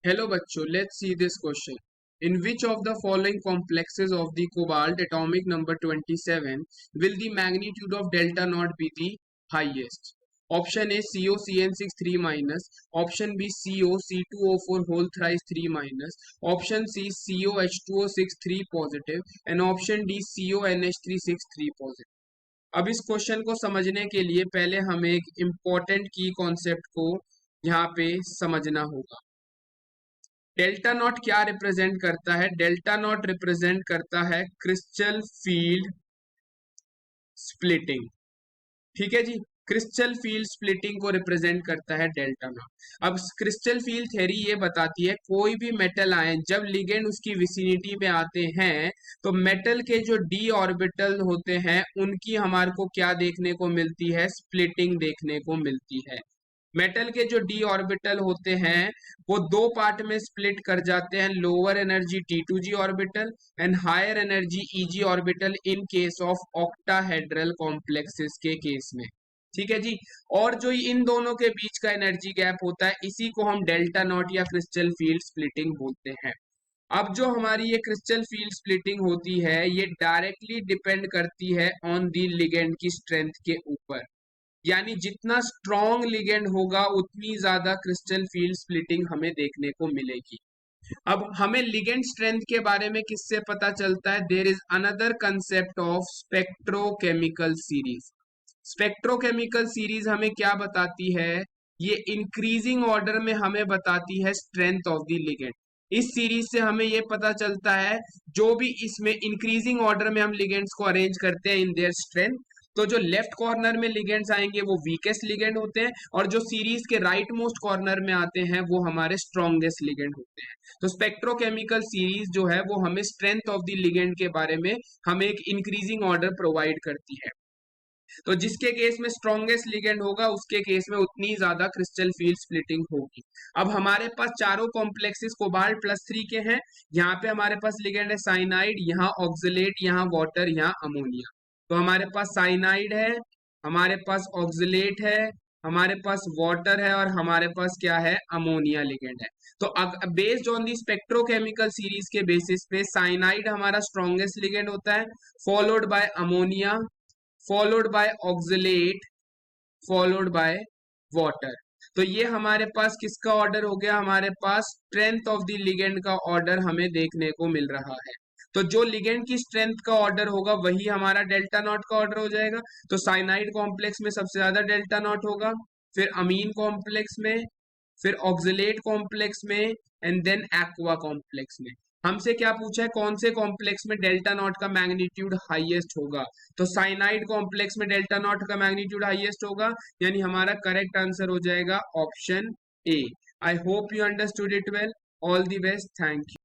Hello bachcho, let's see this question. In which of the following complexes of the cobalt atomic number 27 will the magnitude of delta naught be the highest? Option A COCN6 3 minus, option B COC2O4 whole thrice 3 minus, option C COH2O6 3 positive and option D CONH36 3 positive. अब इस question को समझने के लिए पहले हमें एक important की कॉन्सेप्ट को यहाँ पे समझना होगा। डेल्टा नॉट क्या रिप्रेजेंट करता है? डेल्टा नॉट रिप्रेजेंट करता है क्रिस्टल फील्ड स्प्लिटिंग। ठीक है जी, क्रिस्टल फील्ड स्प्लिटिंग को रिप्रेजेंट करता है डेल्टा नॉट। अब क्रिस्टल फील्ड थ्योरी ये बताती है कोई भी मेटल आयन जब लिगेंड उसकी विसिनिटी में आते हैं तो मेटल के जो डी ऑर्बिटल होते हैं उनकी हमारे को क्या देखने को मिलती है? स्प्लिटिंग देखने को मिलती है। मेटल के जो डी ऑर्बिटल होते हैं वो दो पार्ट में स्प्लिट कर जाते हैं, lower energy T2g orbital and higher energy Eg orbital in case of octahedral complexes के केस में। ठीक है जी, और जो इन दोनों के बीच का एनर्जी गैप होता है इसी को हम डेल्टा नॉट या क्रिस्टल फील्ड स्प्लिटिंग बोलते हैं। अब जो हमारी ये क्रिस्टल फील्ड स्प्लिटिंग होती है ये डायरेक्टली डिपेंड करती है ऑन दी लिगेंड की स्ट्रेंथ के ऊपर, यानी जितना स्ट्रॉन्ग लिगेंड होगा उतनी ज्यादा क्रिस्टल फील्ड स्प्लिटिंग हमें देखने को मिलेगी। अब हमें लिगेंड स्ट्रेंथ के बारे में किससे पता चलता है? There is another concept of spectrochemical series. Spectrochemical series हमें क्या बताती है? ये इंक्रीजिंग ऑर्डर में हमें बताती है स्ट्रेंथ ऑफ द लिगेंड। इस सीरीज से हमें ये पता चलता है जो भी इसमें इंक्रीजिंग ऑर्डर में हम लिगेंड्स को अरेंज करते हैं इन देयर स्ट्रेंथ, तो जो लेफ्ट कॉर्नर में लिगेंड्स आएंगे वो वीकेस्ट लिगेंड होते हैं और जो सीरीज के राइट मोस्ट कॉर्नर में आते हैं वो हमारे स्ट्रॉन्गेस्ट लिगेंड होते हैं। तो स्पेक्ट्रोकेमिकल सीरीज जो है वो हमें स्ट्रेंथ ऑफ द लिगेंड के बारे में हमें एक इंक्रीजिंग ऑर्डर प्रोवाइड करती है। तो जिसके केस में स्ट्रॉन्गेस्ट लिगेंड होगा उसके केस में उतनी ज्यादा क्रिस्टल फील्ड स्प्लिटिंग होगी। अब हमारे पास चारों कॉम्प्लेक्सेस कोबाल्ट +3 के हैं। यहाँ पे हमारे पास लिगेंड है साइनाइड, यहाँ ऑक्सलेट, यहाँ वाटर, यहाँ अमोनिया। तो हमारे पास साइनाइड है, हमारे पास ऑक्सलेट है, हमारे पास वाटर है और हमारे पास क्या है? अमोनिया लिगेंड है। तो based on the spectrochemical series के बेसिस पे साइनाइड हमारा स्ट्रॉन्गेस्ट लिगेंड होता है, followed by ammonia, followed by oxalate, followed by water. तो ये हमारे पास किसका ऑर्डर हो गया? हमारे पास स्ट्रेंथ ऑफ द लिगेंड का ऑर्डर हमें देखने को मिल रहा है। तो जो लिगेंड की स्ट्रेंथ का ऑर्डर होगा वही हमारा डेल्टा नॉट का ऑर्डर हो जाएगा। तो साइनाइड कॉम्प्लेक्स में सबसे ज्यादा डेल्टा नॉट होगा, फिर अमीन कॉम्प्लेक्स में, फिर ऑक्सलेट कॉम्प्लेक्स में एंड देन एक्वा कॉम्प्लेक्स में। हमसे क्या पूछा है? कौन से कॉम्प्लेक्स में डेल्टा नॉट का मैग्नीट्यूड हाईएस्ट होगा? तो साइनाइड कॉम्प्लेक्स में डेल्टा नॉट का मैग्नीट्यूड हाईएस्ट होगा, यानी हमारा करेक्ट आंसर हो जाएगा option A. I hope you understood it well. All the best, thank you.